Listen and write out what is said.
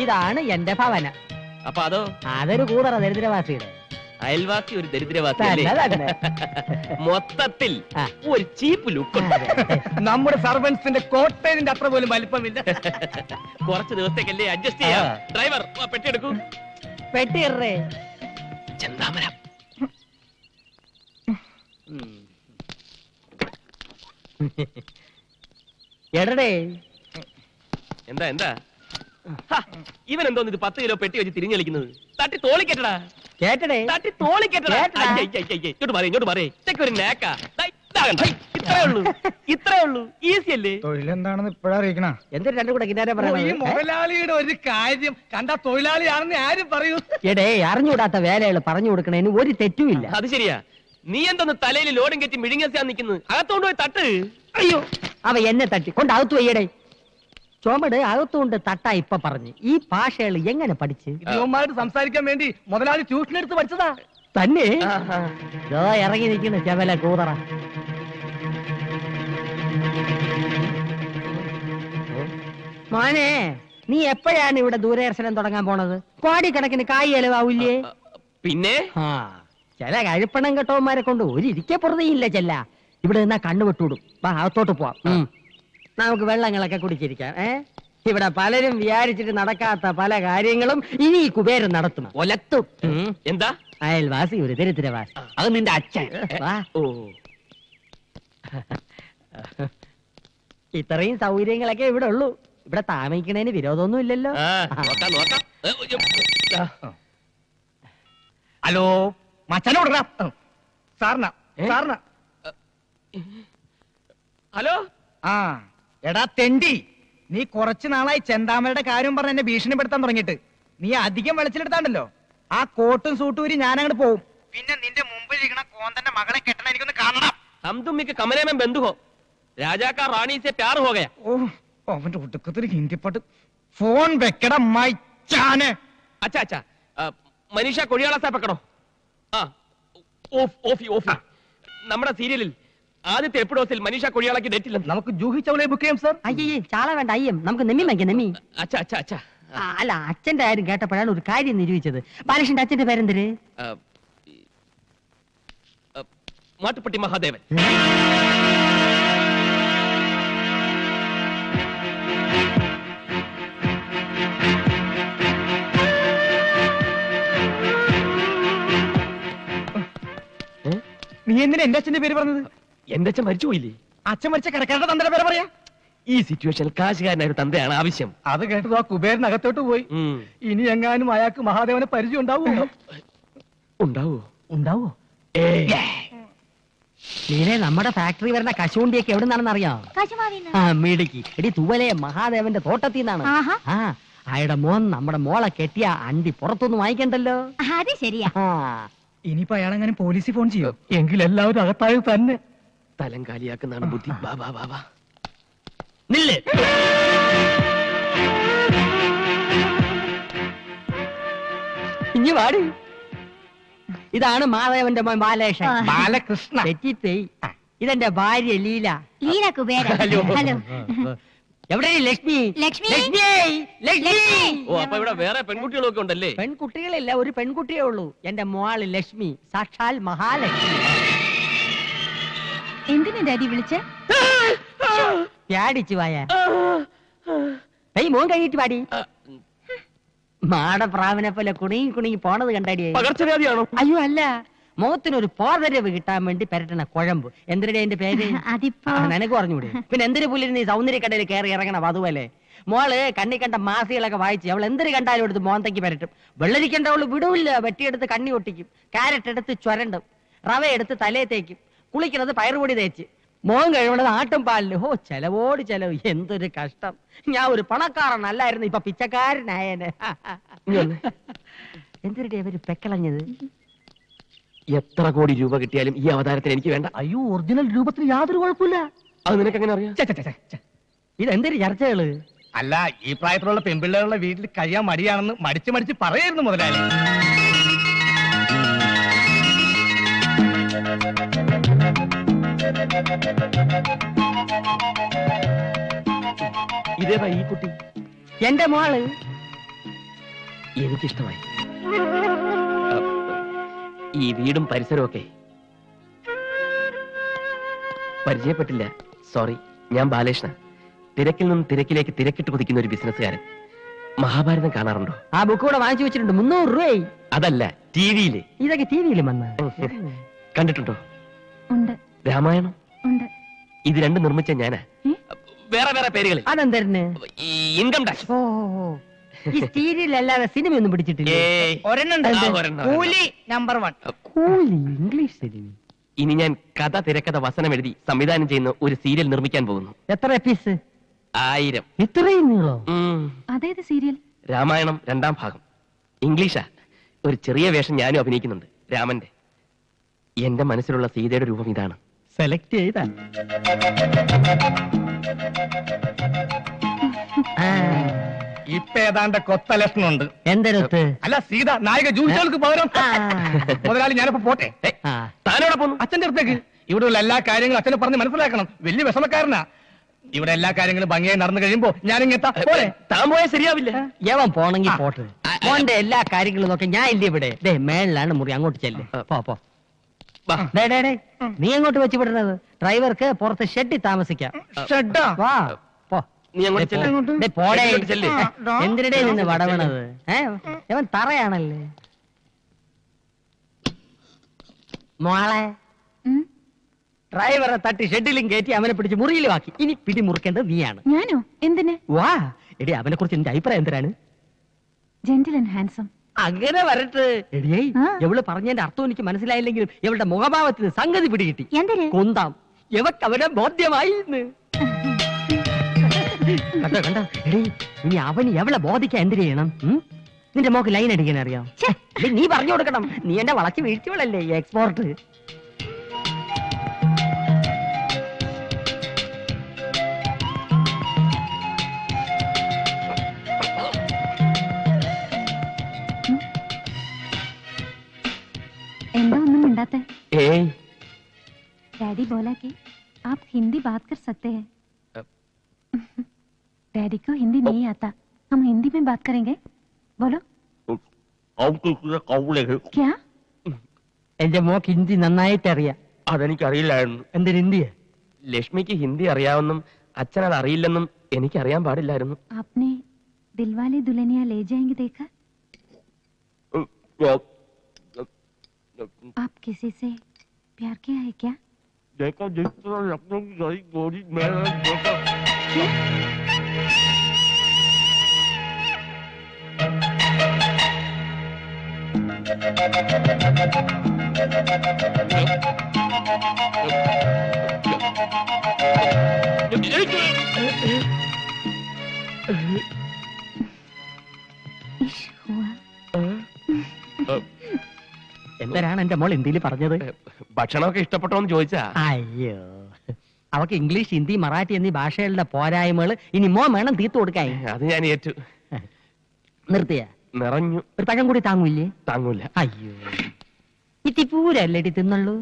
ഇതാണ് എന്റെ ഭവനം. അപ്പൊ അതോ? അതൊരു കൂതറ ദരിദ്രവാസിയുടെ. അയൽവാസി ഒരു ദരിദ്രവാസി. മൊത്തത്തിൽ ഒരു ചീപ്പ് ലുക്ക്. നമ്മുടെ സർവൻസിന്റെ കോട്ടേജിന്റെ അത്ര പോലും വലിപ്പമില്ല. കുറച്ച് ദിവസത്തേക്കല്ലേ അഡ്ജസ്റ്റ് ചെയ്യാം. ഡ്രൈവർ പെട്ടി എടുക്കൂ. പെട്ടി ചെന്താമര. എടേ എന്താ എന്താ ഇവൻ എന്തോന്ന് ഇത് 10 കിലോ പെട്ടി വെച്ച് തിരിഞ്ഞളിക്കുന്നത്? തട്ടി തോളിക്കെട്ടടാ. കേട്ടടേ, തട്ടി തോളിക്കെട്ടടാ. ഇങ്ങോട്ട് മാറി. ഇതൊക്കെ ഒരു നേക്കാ. ഇത്രേ ഉള്ളൂ. ഈസി അല്ലേ? തൊഴിലെന്താണെന്ന് ഇപ്പഴാ അറിയിക്കണ. എന്തൊരു രണ്ടു കൂടെ കിന്നാരെ ഈ മുതലാളിയുടെ ഒരു കാര്യം കണ്ട തൊഴിലാളിയാണെന്ന് ആരും പറയൂ. എടേ, അറിഞ്ഞുകൂടാത്ത വേലകൾ പറഞ്ഞു കൊടുക്കണേന് ഒരു തെറ്റുമില്ല. അത് ശരിയാ. നീ എന്തോന്ന് തലയിൽ ലോഡും കെറ്റി മിഴുങ്ങാൻ നിൽക്കുന്നത്? അകത്തോണ്ട് പോയി തട്ട്. അയ്യോ, അവ എന്നെ തട്ടി കൊണ്ട് അകത്തു വയ്യടേ. ചോമട് അകത്തുകൊണ്ട് തട്ടാ ഇപ്പൊ പറഞ്ഞു. ഈ ഭാഷകൾ എങ്ങനെ പഠിച്ച്? ഇവന്മാരോട് സംസാരിക്കാൻ വേണ്ടി മുതലാളി ട്യൂഷൻ എടുത്ത് പഠിച്ചതാ. തന്നെ ഇറങ്ങി നിൽക്കുന്നു ചെവല കൂതറ. മോനെ, നീ എപ്പോഴാണ് ഇവിടെ ദൂരദർശനം തുടങ്ങാൻ പോണത്? കോടിക്കണക്കിന് കായ് ചെലവാവില്ലേ? പിന്നെ ചില കഴിപ്പണം കെട്ടവന്മാരെ കൊണ്ട് ഒരു ഇരിക്കെ പുറതെയില്ല. ചെല്ല ഇവിടെ നിന്നാ കണ്ണുവിട്ടൂടും. വാ, അകത്തോട്ട് പോവാം. നമുക്ക് വെള്ളങ്ങളൊക്കെ കുടിച്ചിരിക്കാം. ഇവിടെ പലരും വിചാരിച്ചിട്ട് നടക്കാത്ത പല കാര്യങ്ങളും ഇനി ഈ കുബേരൻ നടത്തും. ഒലത്തും. എന്താ? അയൽവാസി ഒരു ദരിദ്രവാസി. അത് നിന്റെ അച്ഛൻ. ഓ, ഇത്രയും സൗകര്യങ്ങളൊക്കെ ഇവിടെ ഉള്ളൂ. ഇവിടെ താമസിക്കണേന് വിരോധമൊന്നും ഇല്ലല്ലോ. ഹലോ, മച്ചനോടാ. സാറിന സാറിന. ഹലോ. എടാ തെണ്ടി, നീ കുറച്ചു നാളായി ചെന്താമരയുടെ കാര്യം പറഞ്ഞ് എന്നെ ഭീഷണിപ്പെടുത്താൻ തുടങ്ങിയിട്ട്. നീ അധികം വെളിച്ചിലെടുത്താണ്ടല്ലോ, ആ കോട്ടും സൂട്ടൂരി ഞാൻ അങ്ങോട്ട് പോവും. പിന്നെ നിന്റെ മുമ്പിൽ ഇരിക്കണ കോന്തന്റെ മകളെ കെട്ടണ എനിക്കൊന്ന് കാണണം. हम तुम के कमरे में बंद हो. राजा का रानी से प्यार हो गया. അവന്റെ ഒടുക്കത്തിൽ ഹിന്ദി പാട്ട്. ഫോൺ വെക്കടാ മൈച്ചാനെ. अच्छा अच्छा, മനീഷ കൊഴിയാള സാ പക്കടോ. നമ്മുടെ സീരിയലിൽ ആദ്യത്തെ എപ്പിസോഡിൽ മനീഷ കൊഴിയാളക്ക് ഡേറ്റ് ഇല്ല. നമുക്ക് ജൂഹി ചൗളയെ ബുക്ക് ചെയ്യാം സാർ. അയ്യേ, ചാള വേണ്ട, അയ്യം. നമുക്ക് നെമ്മി വാങ്ങിക്കാം, നെമ്മി. അച്ഛാ അച്ഛാ അച്ഛാ. അല്ല, അച്ഛന്റെ കാര്യം കേട്ടപ്പോഴാണ് ഒരു കാര്യം നിരൂപിച്ചത്. ബാലകൃഷ്ണന്റെ അച്ഛന്റെ പേരെന്തര്? മാട്ടുപ്പെട്ടി മഹാദേവൻ. നീ എന്തിനാ എന്റെ അച്ഛന്റെ പേര് പറഞ്ഞത്? എന്റെ അച്ഛൻ മരിച്ചു പോയില്ലേ? അച്ഛൻ മരിച്ച കിടക്കാരുടെ തന്തയുടെ പേര് പറയാ. ഈ സിറ്റുവേഷനിൽ കാശുകാരനായ ഒരു തന്തയാണ് ആവശ്യം. അത് കേട്ടത് ആ കുബേരനകത്തോട്ട് പോയി. ഇനി എങ്ങാനും അയാൾക്ക് മഹാദേവനെ പരിചയം ഉണ്ടാവുമോ? ഉണ്ടാവോ? ഉണ്ടാവോ? നീനെ നമ്മുടെ ഫാക്ടറി വരുന്ന കശുവണ്ടിയൊക്കെ എവിടെ നിന്നാണെന്ന് അറിയാം? മിടുക്കി. എടി, തൂവലെ മഹാദേവന്റെ തോട്ടത്തിൽ നിന്നാണ്. അയാളുടെ മോൻ നമ്മുടെ മോളെ കെട്ടിയ അണ്ടി പുറത്തൊന്നും വാങ്ങിക്കണ്ടല്ലോ. അത് ശരിയാ. ഇനിയിപ്പോ അയാളെങ്ങാനും പോലീസിൽ ഫോൺ ചെയ്യോ? എങ്കിൽ എല്ലാവരും അകത്തായത് തന്നെ. തലം കാലിയാക്കുന്നതാണ് ബുദ്ധി. ബാബാ ബാബാ നില്ല്. ഇനി വാടി. ഇതാണ് മാധവന്റെ മോൻ ബാലകൃഷ്ണൻ. ബാലകൃഷ്ണ. തെറ്റിപ്പോയി. ഇതെന്റെ ഭാര്യ ലീല. ലീല കുബേര. ഹലോ. ഹലോ. എവിടെ ലക്ഷ്മി? ലക്ഷ്മി. ലക്ഷ്മി. ഓ, അപ്പൊ ഇവിടെ വേറെ പെൺകുട്ടികളൊക്കെ ഉണ്ടല്ലേ? പെൺകുട്ടികളില്ല, ഒരു പെൺകുട്ടിയേ ഉള്ളൂ. എന്റെ മോള് ലക്ഷ്മി, സാക്ഷാൽ മഹാലക്ഷ്മി. എന്തിനാ ഡാഡി വിളിച്ച? പ്യാടിച്ചു വായ. മോൻ കഴിഞ്ഞിട്ട് പാടി. മാടപ്രാവിനെ പോലെ കുണുങ്ങി പോണത് കണ്ടാടിയേ. പകർച്ചവ്യാധിയാണോ? അയ്യോ അല്ല, മുഖത്തിനൊരു പോർവരവ് കിട്ടാൻ വേണ്ടി പെരട്ടണ കുഴമ്പ്. എന്തിനാ എന്റെ പേര്? നിനക്ക് പറഞ്ഞൂടെ? പിന്നെ എന്തൊരു പുല്ലിന് നീ സൗന്ദര്യക്കടയിൽ കയറി ഇറങ്ങണം. അതുപോലെ മോള് കണ്ണി കണ്ട മാസികളൊക്കെ വായിച്ച് അവൾ എന്തൊരു കണ്ടാലും എടുത്ത് മോന്തയ്ക്ക് പരട്ടും. വെള്ളരിക്കണ്ട അവള് വിടൂല്ല. വെട്ടിയെടുത്ത് കണ്ണി ഒട്ടിക്കും, കാരറ്റ് എടുത്ത് ചുരണ്ടും, റവ എടുത്ത് തലയെ തേക്കും, കുളിക്കുന്നത് പയറുപൊടി തേച്ച്, മോൻ കഴിവണത് ആട്ടും പാലില്. ഹോ, ചെലവോട് ചെലവ്. എന്തൊരു കഷ്ടം. ഞാൻ ഒരു പണക്കാരനല്ലായിരുന്നു, ഇപ്പൊ പിച്ചക്കാരനായനെ. എന്തൊരു അവര് പെക്കളഞ്ഞത്. എത്ര കോടി രൂപ കിട്ടിയാലും ഈ അവതാരത്തിന് എനിക്ക് വേണ്ട. അയ്യോ, ഒറിജിനൽ രൂപത്തിന് യാതൊരു കുഴപ്പമില്ല. അത് നിനക്ക് എങ്ങനെ അറിയാം? ഇതെന്തൊരു ചർച്ചകള്? അല്ല, ഈ പ്രായത്തിലുള്ള പെൺപിള്ളേരുടെ വീട്ടിൽ കഴിയാൻ മടിയാണെന്ന് മടിച്ച് പറയായിരുന്നു മുതലാളി. ഇതേതാ ഈ കുട്ടി? എന്റെ മോള്. എനിക്കിഷ്ടമായി. ഈ വീടും പരിസരവും ഒക്കെ പരിചയപ്പെട്ടില്ല. സോറി, ഞാൻ ബാലകൃഷ്ണ. തിരക്കിൽ നിന്നും തിരക്കിലേക്ക് തിരക്കിട്ട് കുതിക്കുന്ന ഒരു ബിസിനസ്സുകാരൻ. മഹാഭാരതം കാണാറുണ്ടോ? ആ ബുക്ക് കൂടെ വാങ്ങിച്ചു വെച്ചിട്ടുണ്ട്. 300 രൂപയായി. അതല്ല, ടിവിയില്. ഇതൊക്കെ ടിവിയിലും വന്ന കണ്ടിട്ടുണ്ടോ? ഉണ്ട്. രാമായണം. ഉണ്ട്. ഇത് രണ്ടും നിർമ്മിച്ച ഞാനാ. വേറെ വേറെ പേരുകളിൽ. അതെന്തരന്? ഈ ഇൻകം ടാക്സ്. ഓ ഈ സീരിയലല്ലാതെ സിനിമയൊന്നും പിടിച്ചിട്ടില്ല. കൂലി നമ്പർ 1. കൂലി ഇംഗ്ലീഷ് സിനിമ. ഇനി ഞാൻ കഥ, തിരക്കഥ, വസനം എഴുതി സംവിധാനം ചെയ്യുന്ന ഒരു സീരിയൽ നിർമ്മിക്കാൻ പോകുന്നു. എത്ര എപ്പീസ്? 1000. ഇത്രയും നീളോ? അതേത് സീരിയൽ? രാമായണം 2ാം ഭാഗം. ഇംഗ്ലീഷാ. ഒരു ചെറിയ വേഷം ഞാനും അഭിനയിക്കുന്നുണ്ട്, രാമന്റെ. എന്റെ മനസ്സിലുള്ള സീതയുടെ രൂപം ഇതാണ്. സെലക്ട് ചെയ്ത ഇപ്പൊ ഏതാണ്ട് കൊത്ത ലക്ഷണമുണ്ട്. എന്തരത്ത്? അല്ല, സീത നായിക ജൂഹിച്ചവർക്ക് പകരം. മുതലാളി, ഞാനിപ്പോ പോട്ടെ. താനോടെ പോന്നു? അച്ഛന്റെ അടുത്തേക്ക്. ഇവിടെയുള്ള എല്ലാ കാര്യങ്ങളും അച്ഛനെ പറഞ്ഞ് മനസ്സിലാക്കണം. വലിയ വിഷമക്കാരനാ. ഇവിടെ എല്ലാ കാര്യങ്ങളും ഭംഗിയായി നടന്നു കഴിയുമ്പോ ഞാനിങ്ങെത്താ പോലെ. താൻ പോയാൽ ശരിയാവില്ല. യവൻ പോണെങ്കി പോട്ടെ. മോന്റെ എല്ലാ കാര്യങ്ങളും നോക്കെ ഞാൻ ഇല്ല ഇവിടെ. ദേ മേളിലാണ് മുറി, അങ്ങോട്ട് ചെല്ല്. പോ. നീ അങ്ങോട്ട് വെച്ച് വിടുന്നത്? ഡ്രൈവർക്ക് പുറത്ത് ഷെഡിൽ താമസിക്കാം. ഷെഡാ? വാ പോ. നീ അങ്ങോട്ട് ചെല്ല്. ദേ പോടേ. അങ്ങോട്ട് ചെല്ല്. എന്തിനിടെ നിന്ന് വടവണത്? അവൻ തറയാണല്ലേ മോളെ. ഡ്രൈവറെ തട്ടി ഷെഡിലും കയറ്റി അവനെ പിടിച്ച് മുറിയിലും ആക്കി. ഇനി പിടി മുറിക്കേണ്ടത് നീയാണ്. ഞാനോ? എന്തിന്? വാ എടി, അവനെ കുറിച്ച് നിന്റെ അഭിപ്രായം എന്തിനാണ്? Gentle and handsome. അങ്ങനെ വരട്ടെ. എടിയേ, ആ. എവള് പറഞ്ഞതിന്റെ അർത്ഥം എനിക്ക് മനസ്സിലായില്ലെങ്കിലും ഇവളുടെ മുഖഭാവത്തിന് സംഗതി പിടികിട്ടി. എന്തിന്? കൊന്താം. എവക്ക് അവനെ ബോധ്യമായി. കണ്ടോ കണ്ടോ? എടി, ഇനി അവന് എവളെ ബോധിക്കാൻ എന്തിനു ചെയ്യണം? നിന്റെ മോക്ക് ലൈൻ അടിക്കാൻ അറിയാം? നീ പറഞ്ഞു കൊടുക്കണം. നീ എന്നെ വളച്ച് വീഴ്ചകളല്ലേ എക്സ്പോർട്ട്. എന്താ ഒന്നും മിണ്ടാത്തെ? ഏയ്, डैडी बोला कि आप हिंदी बात कर सकते हैं. डैडी को हिंदी नहीं आता. हम हिंदी में बात करेंगे. बोलो. क्या? എന്റെ മോക്ക് ഹിന്ദി നന്നായിട്ട് അറിയാം. അതെനിക്കറിയില്ലായിരുന്നു. എന്തിന് ഹിന്ദിയെ? ലക്ഷ്മിക്ക് ഹിന്ദി അറിയാമെന്നും അച്ഛനത് അറിയില്ലെന്നും എനിക്കറിയാൻ പാടില്ലായിരുന്നു. आपने दिलवाले दुल्हनिया ले जाएंगे देखा? आप किसी से प्यार किया है क्या? इश्क हुआ. എന്തരാണ് എന്റെ മോൾ ഹിന്ദിയിൽ പറഞ്ഞത്? ഭക്ഷണമൊക്കെ ഇഷ്ടപ്പെട്ടോന്ന് ചോദിച്ചാ. അയ്യോ, അവക്ക് ഇംഗ്ലീഷ്, ഹിന്ദി, മറാഠി എന്നീ ഭാഷകളുടെ പോരായ്മകൾ ഇനി മോൻ വേണം തീർത്തു കൊടുക്കാൻ. അത് ഞാൻ ഏറ്റു. നിർത്തിയ നിറഞ്ഞു. ഒരു പഴം കൂടി താങ്ങൂല്ലേ? താങ്ങൂല. അയ്യോ, ഇത്തിപ്പൂരല്ലേ തിന്നുള്ളൂ.